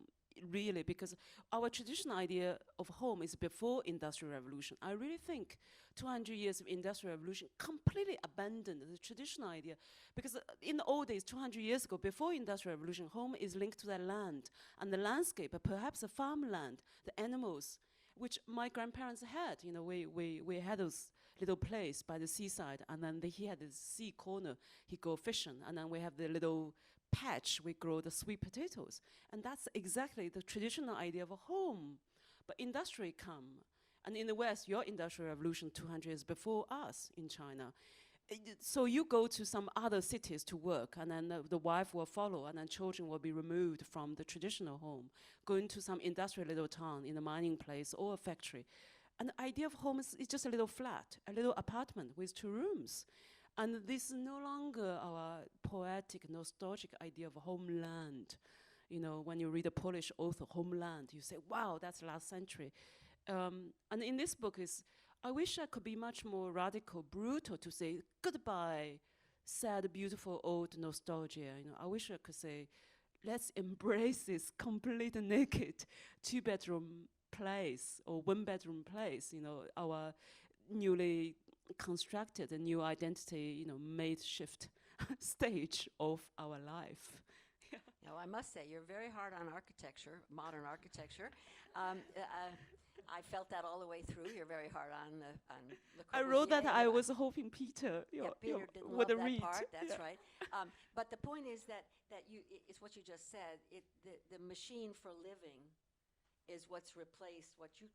really? Because our traditional idea of home is before Industrial Revolution. I really think 200 years of Industrial Revolution completely abandoned the traditional idea. Because in the old days, 200 years ago, before Industrial Revolution, home is linked to the land and the landscape, perhaps the farmland, the animals, which my grandparents had. We had those little place by the seaside, and then he had this sea corner, he go fishing, and then we have the little patch, we grow the sweet potatoes. And that's exactly the traditional idea of a home. But industry come, and in the West, your industrial revolution 200 years before us in China. So you go to some other cities to work, and then the wife will follow, and then children will be removed from the traditional home, going to some industrial little town in a mining place or a factory. And the idea of home is just a little flat, a little apartment with 2 rooms. And this is no longer our poetic, nostalgic idea of homeland. When you read a Polish author, homeland, you say, wow, that's last century. And in this book I wish I could be much more radical, brutal, to say goodbye, sad, beautiful, old nostalgia. I wish I could say, let's embrace this complete naked 2-bedroom place or one-bedroom place, our newly constructed a new identity, made shift stage of our life. Now, I must say, you're very hard on architecture, modern architecture. I felt that all the way through. You're very hard on Le I wrote that. Corbusier. I was hoping Peter, Peter didn't would love that read. part. That's right. But the point is that it's what you just said. The machine for living is what's replaced. What you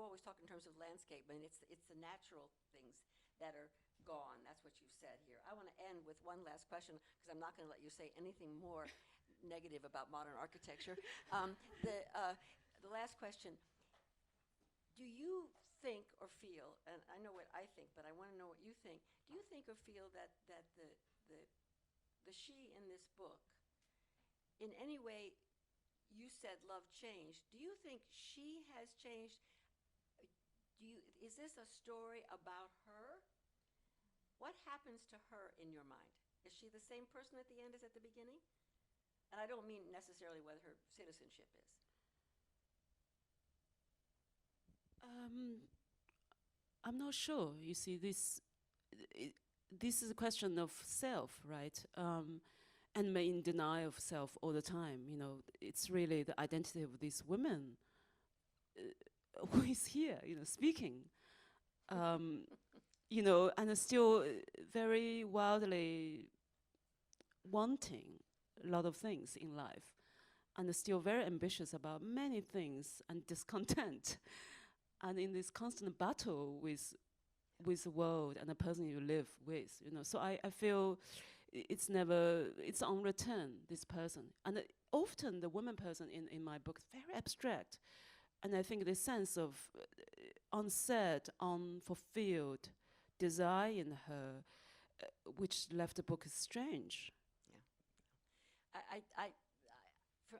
always talk in terms of landscape, and it's the natural things that are gone. That's what you've said here. I want to end with one last question because I'm not going to let you say anything more negative about modern architecture. The last question. Do you think or feel, and I know what I think, but I want to know what you think. Do you think or feel that the she in this book, in any way, you said love changed. Do you think she has changed? Is this a story about her? What happens to her in your mind? Is she the same person at the end as at the beginning? And I don't mean necessarily what her citizenship is. I'm not sure. You see, this is a question of self, right? And in denial of self all the time. It's really the identity of this woman who is here, speaking. And is still very wildly wanting a lot of things in life, and is still very ambitious about many things and discontent. And in this constant battle with the world and the person you live with, So I feel it's on return, this person. And often the woman person in my book is very abstract. And I think the sense of unsaid, unfulfilled desire in her, which left the book strange. Yeah.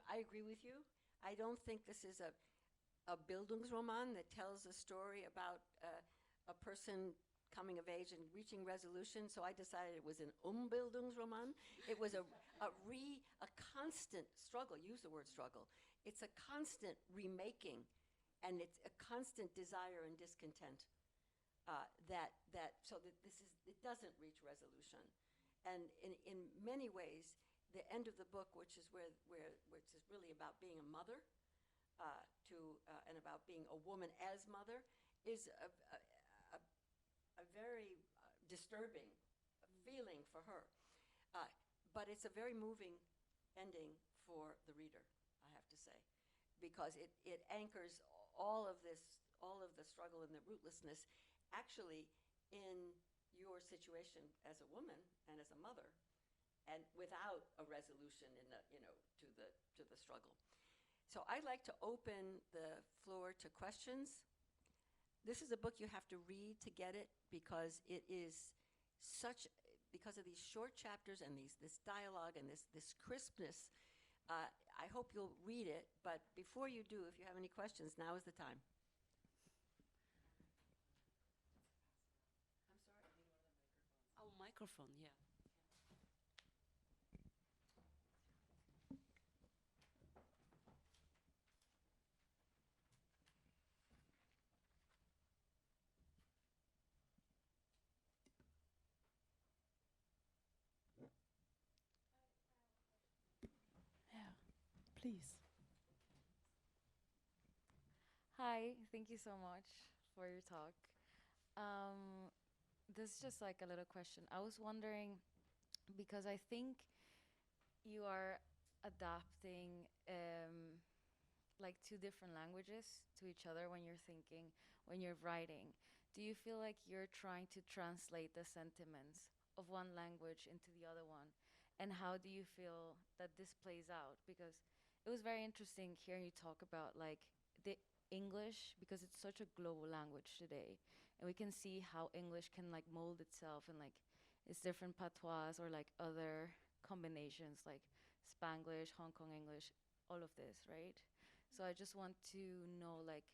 I agree with you. I don't think this is a Bildungsroman that tells a story about a person coming of age and reaching resolution, so I decided it was an Umbildungsroman. It was a constant struggle. Use the word struggle. It's a constant remaking, and it's a constant desire and discontent so that it doesn't reach resolution. And in many ways, the end of the book, which is really about being a mother, and about being a woman as mother, is a very disturbing feeling for her. But it's a very moving ending for the reader, I have to say, because it anchors all of the struggle and the rootlessness actually in your situation as a woman and as a mother, and without a resolution to the struggle. So I'd like to open the floor to questions. This is a book you have to read to get it, because it is because of these short chapters and this dialogue and this crispness. I hope you'll read it, but before you do, if you have any questions, now is the time. I'm sorry, I need another microphone. Oh, microphone, yeah. Please. Hi, thank you so much for your talk. This is just like a little question. I was wondering, because I think you are adapting like two different languages to each other when you're thinking, when you're writing. Do you feel like you're trying to translate the sentiments of one language into the other one? And how do you feel that this plays out? Because it was very interesting hearing you talk about like the English, because it's such a global language today, and we can see how English can like mold itself and like its different patois or like other combinations like Spanglish, Hong Kong English, all of this, right? So I just want to know, like,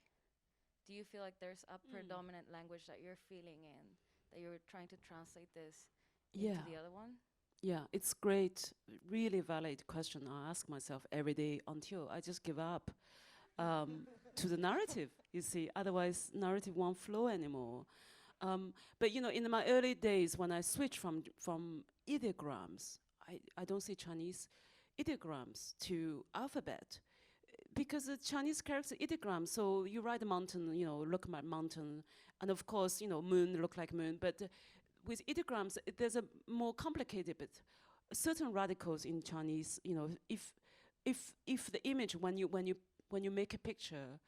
do you feel like there's a predominant language that you're feeling in, that you're trying to translate this into the other one? Yeah, it's great, really valid question I ask myself every day until I just give up. to the narrative, you see. Otherwise, narrative won't flow anymore. But in my early days, when I switched from ideograms, I don't say Chinese ideograms to alphabet, because the Chinese character ideogram. So you write a mountain, look at mountain, and of course, moon look like moon. But with ideograms, there's a more complicated bit. Certain radicals in Chinese, if the image when you make a picture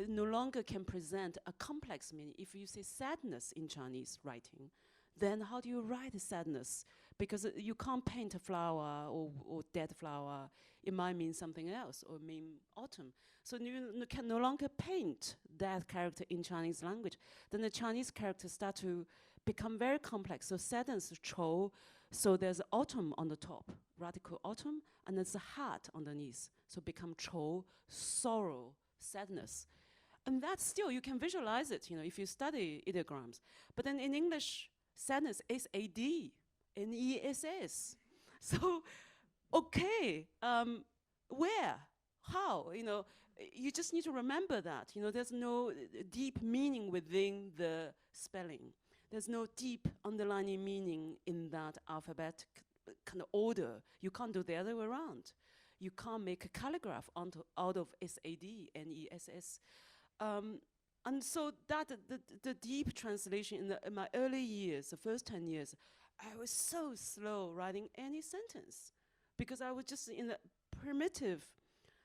no longer can present a complex meaning. If you say sadness in Chinese writing, then how do you write sadness? Because you can't paint a flower or dead flower. It might mean something else or mean autumn. So you can no longer paint that character in Chinese language. Then the Chinese characters start to become very complex. So sadness, chou. So there's autumn on the top, radical autumn, and there's a heart underneath. So become chou, sorrow, sadness. And that's still, you can visualize it, if you study ideograms. But then in English, sadness is S-A-D-N-E-S-S. So, okay, where, how, you just need to remember that. There's no deep meaning within the spelling. There's no deep underlying meaning in that alphabetic kind of order. You can't do the other way around. You can't make a calligraph out of S-A-D-N-E-S-S. And so that the deep translation in my early years, the first 10 years, I was so slow writing any sentence because I was just in the primitive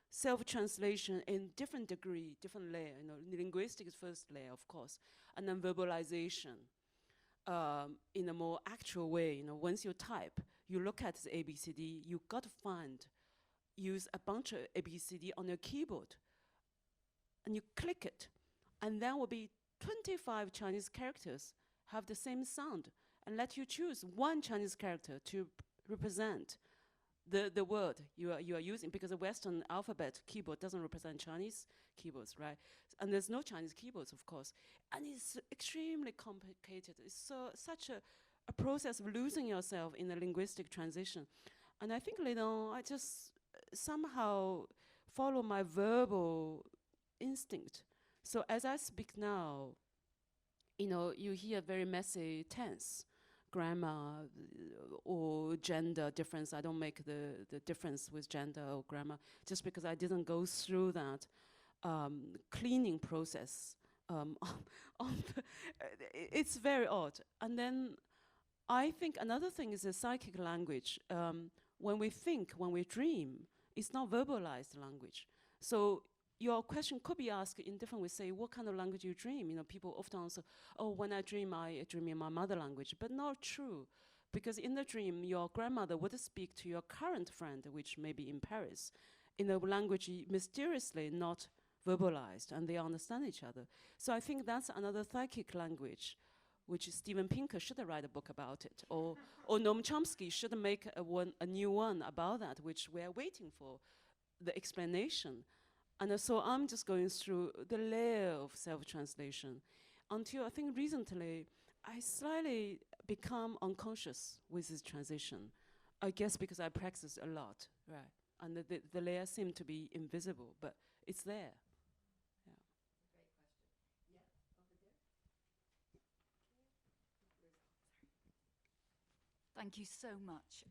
self-translation in different degree, different layer. Linguistic is first layer, of course, and then verbalization in a more actual way. Once you type, you look at the ABCD, you got to use a bunch of ABCD on your keyboard, and you click it, and there will be 25 Chinese characters have the same sound, and let you choose one Chinese character to represent the word you are using, because the Western alphabet keyboard doesn't represent Chinese keyboards, right? And there's no Chinese keyboards, of course, and it's extremely complicated. It's such a process of losing yourself in a linguistic transition. And I think later on, I just somehow follow my verbal instinct. So as I speak now, you hear very messy tense, grammar or gender difference. I don't make the difference with gender or grammar just because I didn't go through that cleaning process. It's very odd. And then I think another thing is the psychic language. When we think, when we dream, it's not verbalized language. So your question could be asked in different ways. Say, what kind of language you dream? People often answer, oh, when I dream in my mother language. But not true, because in the dream, your grandmother would speak to your current friend, which may be in Paris, in a language mysteriously not verbalized, and they understand each other. So I think that's another psychic language, which Steven Pinker should write a book about it, or Noam Chomsky should make a new one about that, which we are waiting for the explanation. And so I'm just going through the layer of self-translation until I think recently I slightly become unconscious with this transition. I guess because I practice a lot, right? And the layers seem to be invisible, but it's there. Yeah. Great question. Yeah, over there. Thank you so much.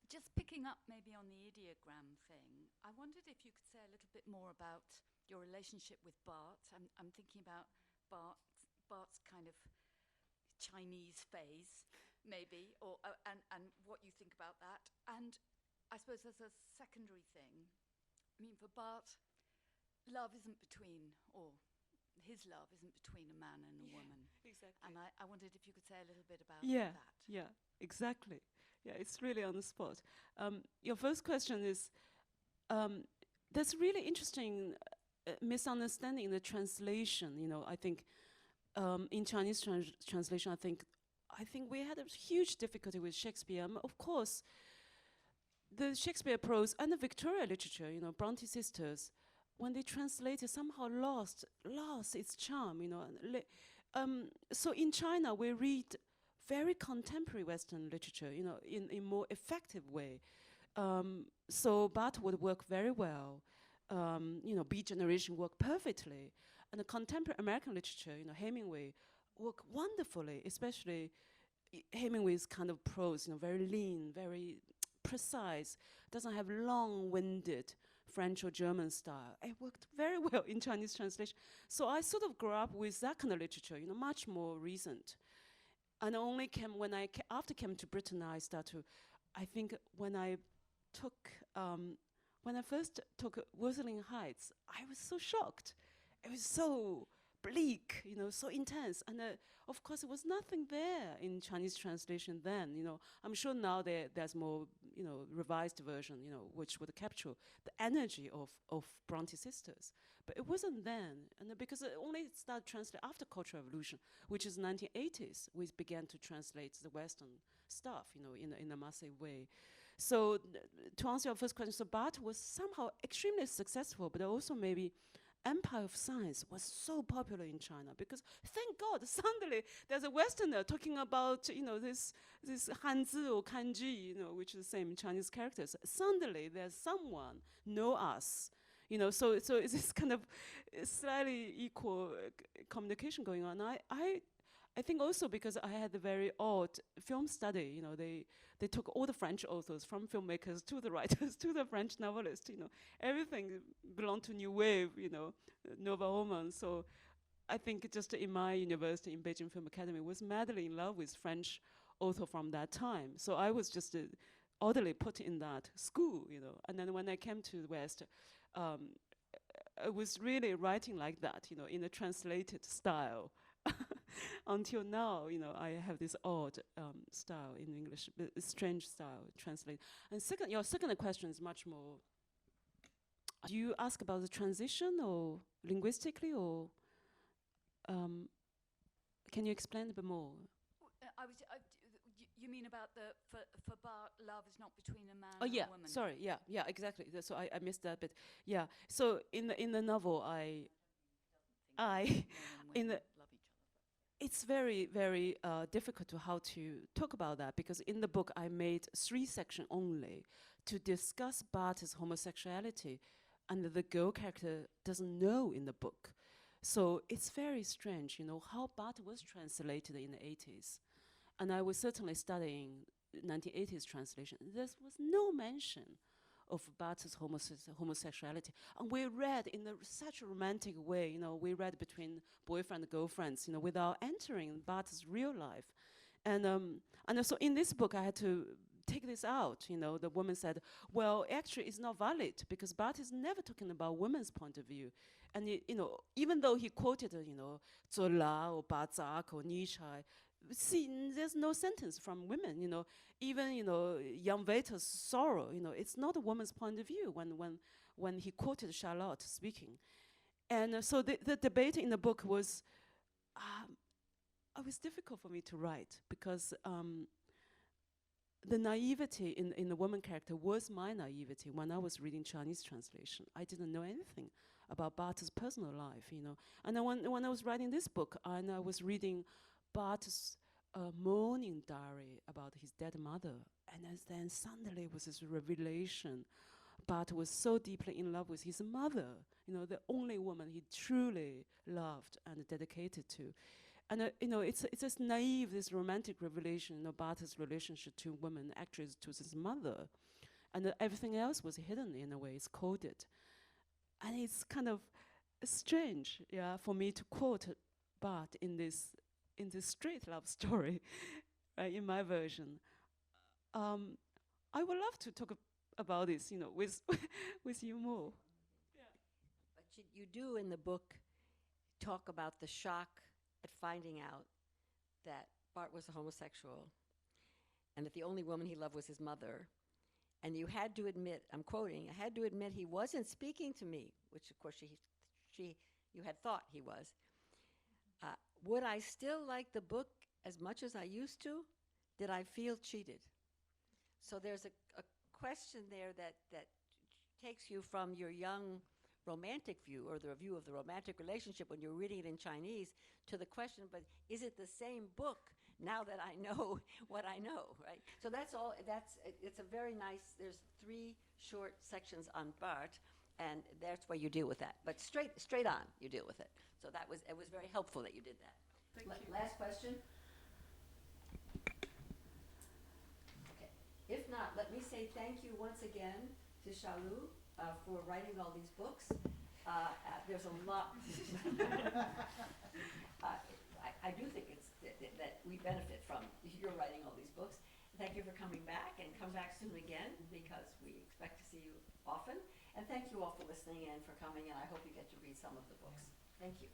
Just picking up maybe on the ideogram thing, I wondered if you could say a little bit more about your relationship with Barthes. I'm thinking about Barthes' kind of Chinese phase, maybe, or and what you think about that. And I suppose as a secondary thing, for Barthes, love isn't between, or his love isn't between a man and a woman. Exactly. And I wondered if you could say a little bit about that. Yeah, Exactly. Yeah, it's really on the spot. Your first question is, there's really interesting misunderstanding in the translation. I think in Chinese translation, I think we had a huge difficulty with Shakespeare. Of course, the Shakespeare prose and the Victoria literature, Bronte sisters, when they translated, somehow lost its charm. So in China, we read very contemporary Western literature, in a more effective way. So Barthes would work very well Beat Generation work perfectly. And the contemporary American literature, Hemingway work wonderfully, especially Hemingway's kind of prose, very lean, very precise, doesn't have long-winded French or German style. It worked very well in Chinese translation. So I sort of grew up with that kind of literature, much more recent. And only came when after came to Britain, I think when I first took Wuthering Heights, I was so shocked. It was so bleak, so intense. And of course, it was nothing there in Chinese translation then. I'm sure now there's more, revised version, which would capture the energy of Bronte sisters. But it wasn't then, and because it only started translating after Cultural Revolution, which is 1980s, we began to translate the Western stuff, in a massive way. So to answer your first question, so Barthes was somehow extremely successful, but also maybe Empire of Science was so popular in China because, thank God, suddenly there's a Westerner talking about, this Hanzi or Kanji, which is the same Chinese characters. Suddenly there's someone know us, so it's this kind of slightly equal communication going on. I think also because I had a very odd film study, they took all the French authors, from filmmakers to the writers to the French novelists, everything belonged to New Wave, Nova Roman. So I think just in my university, in Beijing Film Academy, was madly in love with French author from that time. So I was just orderly put in that school, And then when I came to the West, I was really writing like that, in a translated style. Until now, I have this odd style in English, strange style translate. And your second question is much more. Do you ask about the transition, or linguistically, or can you explain a bit more? You mean about for Barthes, love is not between a man and a woman? Sorry, yeah, exactly. So I missed that bit. Yeah. So in the novel, it's very, very difficult to how to talk about that, because in the book I made 3 sections only to discuss Barthes' homosexuality, and the girl character doesn't know in the book. So it's very strange, how Barthes was translated in the 80s. And I was certainly studying 1980s translation. There was no mention of Barthes' homosexuality. And we read in such a romantic way, we read between boyfriend and girlfriends, without entering Barthes' real life. And so in this book, I had to take this out. The woman said, well, actually, it's not valid, because Barthes is never talking about women's point of view. And, even though he quoted, Zola or Balzac or Nietzsche, see, there's no sentence from women, even, Jan Veter's Sorrow, it's not a woman's point of view when he quoted Charlotte speaking. And so the debate in the book was, it was difficult for me to write, because the naivety in the woman character was my naivety when I was reading Chinese translation. I didn't know anything about Barthes' personal life, And then when I was writing this book, and I was reading Barthes' mourning diary about his dead mother, and then suddenly was this revelation. Barthes was so deeply in love with his mother, the only woman he truly loved and dedicated to. And it's this naive, this romantic revelation, Barthes' relationship to women, actually to his mother, and everything else was hidden in a way. It's coded, and it's kind of strange, for me to quote Barthes in this straight love story, in my version. I would love to talk about this, with with you more. But you do in the book talk about the shock at finding out that Barthes was a homosexual, and that the only woman he loved was his mother. And you had to admit, I'm quoting, I had to admit he wasn't speaking to me, which of course you had thought he was. Would I still like the book as much as I used to? Did I feel cheated? So there's a question there that takes you from your young romantic view, or the view of the romantic relationship when you're reading it in Chinese, to the question, but is it the same book now that I know what I know, right? So that's all, it's a very nice, there's 3 short sections on Barthes, And that's where you deal with that. But straight on, you deal with it. So it was very helpful that you did that. Last question. Okay. If not, let me say thank you once again to Xiaolu for writing all these books. There's a lot. I do think it's that we benefit from your writing all these books. Thank you for coming back, and come back soon again, because we expect to see you often. And thank you all for listening and for coming, and I hope you get to read some of the books. Thank you.